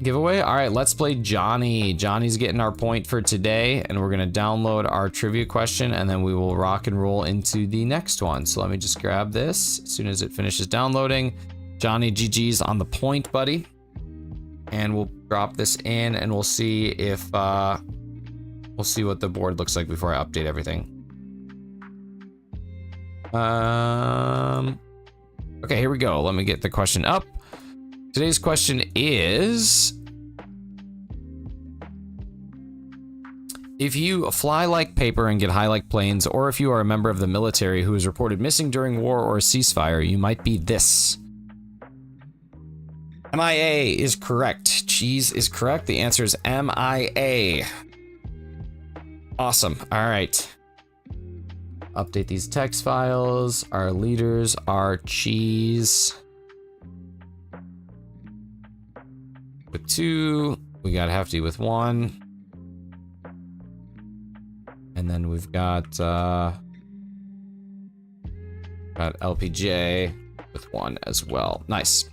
giveaway. All right, let's play Johnny. Johnny's getting our point for today, and we're gonna download our trivia question, and then we will rock and roll into the next one. So let me just grab this as soon as it finishes downloading. Johnny, GG's on the point, buddy. And we'll drop this in, and we'll see if we'll see what the board looks like before I update everything. Okay, here we go. Let me get the question up. Today's question is, if you fly like paper and get high like planes, or if you are a member of the military who is reported missing during war or a ceasefire, you might be this. MIA is correct. Cheese is correct. The answer is MIA. Awesome. All right. Update these text files. Our leaders are Cheese with 2. We got Hefty with 1. And then we've got LPJ with 1 as well. Nice.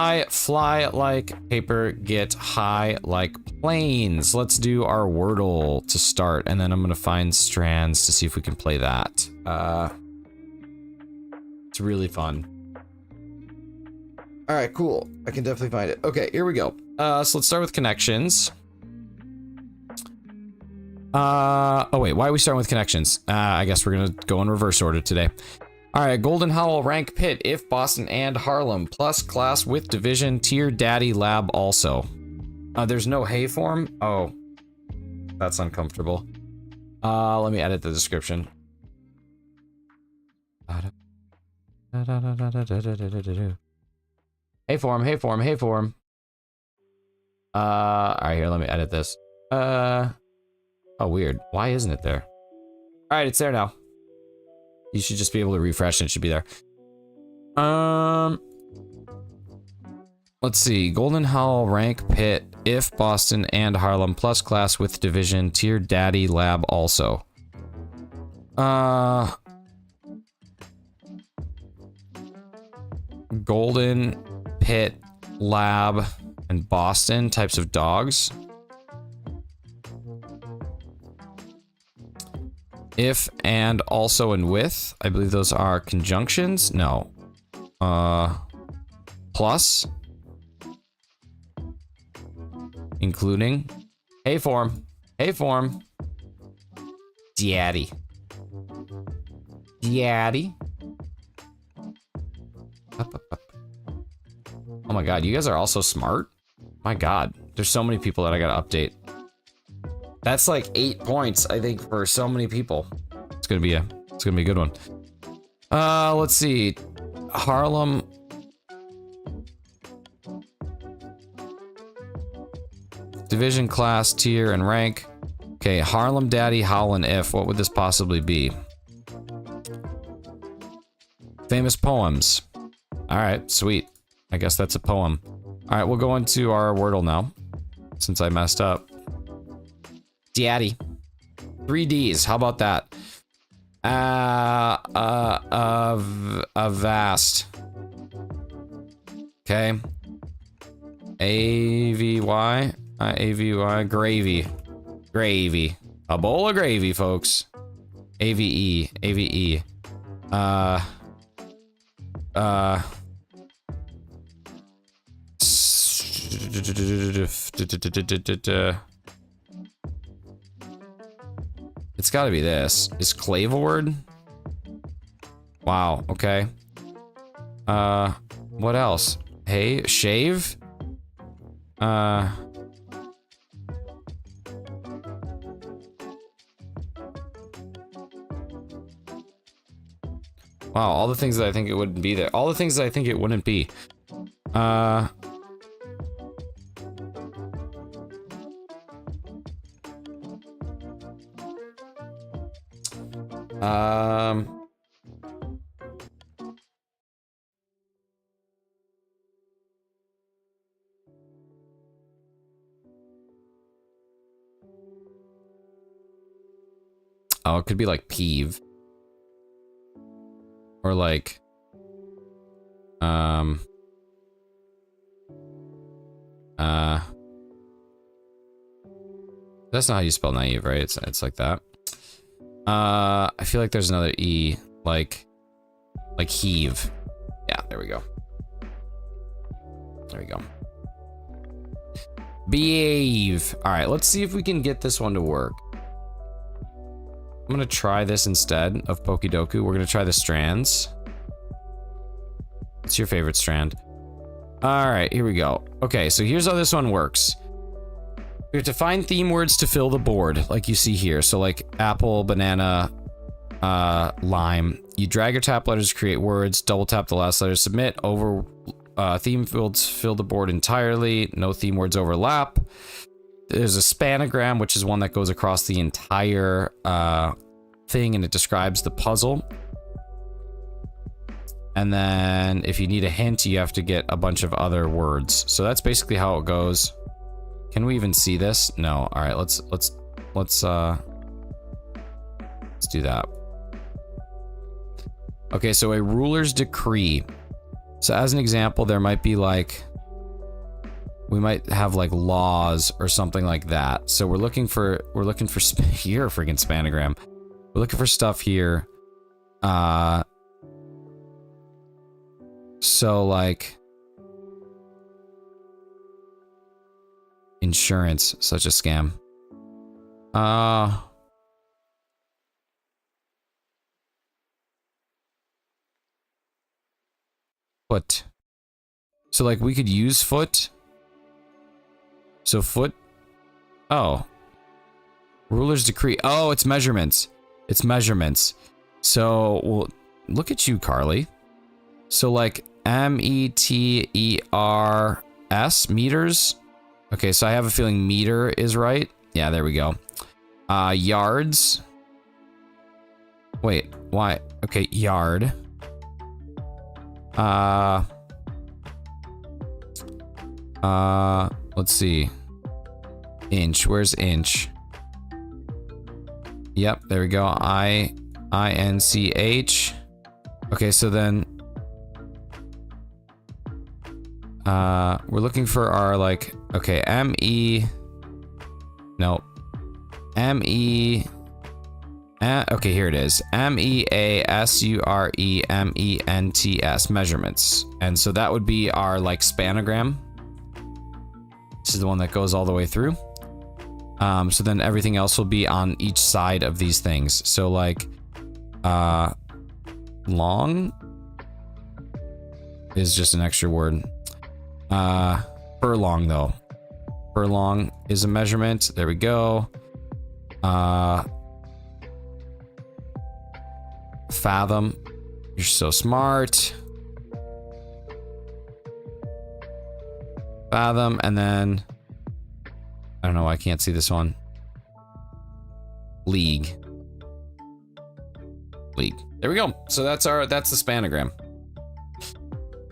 I fly like paper, get high like planes. Let's do our Wordle to start, and then I'm gonna find strands to see if we can play that. It's really fun. All right, cool. I can definitely find it. Okay, here we go. So let's start with connections. Oh wait, why are we starting with connections? I guess we're gonna go in reverse order today. All right, Golden Howl, rank pit, if Boston and Harlem, plus class with division, tier daddy lab also. There's no hay form? Oh, that's uncomfortable. Let me edit the description. Hay form, hay form, hay form. All right, here, let me edit this. Oh, weird. Why isn't it there? All right, it's there now. You should just be able to refresh and it should be there. Let's see. Golden Howl, rank pit, if Boston and Harlem, plus class with division, tier daddy lab also. Golden, pit, lab, and Boston types of dogs. If, and, also, and with. I believe those are conjunctions. No. Plus. Including. Hey form. Hey form. Daddy. Daddy. Up, up, up. Oh my god, you guys are all so smart. My god, there's so many people that I gotta update. That's like 8 points, I think, for so many people. It's gonna be a good one. Let's see. Harlem. Division, class, tier, and rank. Okay, Harlem, Daddy, Howl, and if. What would this possibly be? Famous poems. Alright, sweet. I guess that's a poem. Alright, we'll go into our Wordle now, since I messed up. Daddy. 3 Ds, how about that? Vast. Okay. A-V-Y. A-V-Y. Gravy. Gravy. A bowl of gravy, folks. A-V-E. A-V-E. It's gotta be this. Is clave a word? Wow, okay. What else? Hey, shave? Wow, all the things that I think it wouldn't be there. All the things that I think it wouldn't be. Oh, it could be like peeve. Or like, that's not how you spell naive, right? It's like that. I feel like there's another E, like heave. Yeah, there we go. There we go. Behave. All right, let's see if we can get this one to work. I'm gonna try this instead of Pokidoku. We're gonna try the strands. What's your favorite strand? All right, here we go. Okay, so here's how this one works. We have to find theme words to fill the board, like you see here. So like apple, banana, lime. You drag or tap letters to create words, double tap the last letter, submit, over theme fields fill the board entirely, no theme words overlap. There's a spanogram, which is one that goes across the entire thing and it describes the puzzle. And then if you need a hint, you have to get a bunch of other words. So that's basically how it goes. Can we even see this? No. All right, let's do that. Okay, so a ruler's decree. So as an example, there might be like we might have like laws or something like that. So we're looking for here, a freaking spanogram. We're looking for stuff here. So like insurance, such a scam. Foot. So like we could use foot. So foot. Oh. Ruler's decree. Oh, it's measurements. It's measurements. So, well, look at you, Carly. So like METERS, meters. Okay, so I have a feeling meter is right. Yeah, there we go. Yards. Wait, why? Okay, yard. Let's see. Inch, where's inch? Yep, there we go. INCH. Okay, so then we're looking for our like, okay, okay, here it is. MEASUREMENTS, measurements. And so that would be our like spanogram. This is the one that goes all the way through. So then everything else will be on each side of these things. So like, long is just an extra word. Furlong though. Furlong is a measurement. There we go. Fathom. You're so smart. Fathom, and then I don't know why I can't see this one. League. There we go. So that's the spanogram.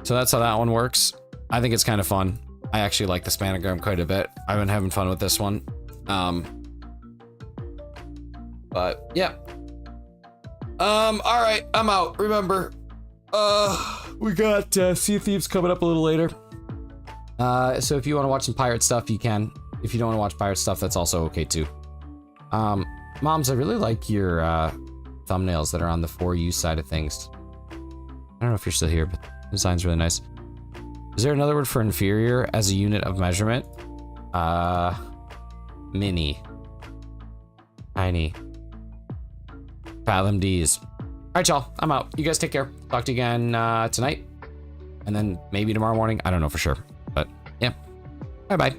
So that's how that one works. I think it's kind of fun. I actually like the spanogram quite a bit. I've been having fun with this one. But yeah. All right, I'm out. Remember, we got Sea of Thieves coming up a little later. So if you want to watch some pirate stuff, you can. If you don't want to watch pirate stuff, that's also okay too. Moms, I really like your thumbnails that are on the For You side of things. I don't know if you're still here, but the design's really nice. Is there another word for inferior as a unit of measurement? Mini. Tiny. Fathom D's. All right, y'all. I'm out. You guys take care. Talk to you again tonight. And then maybe tomorrow morning. I don't know for sure. But yeah. Bye-bye.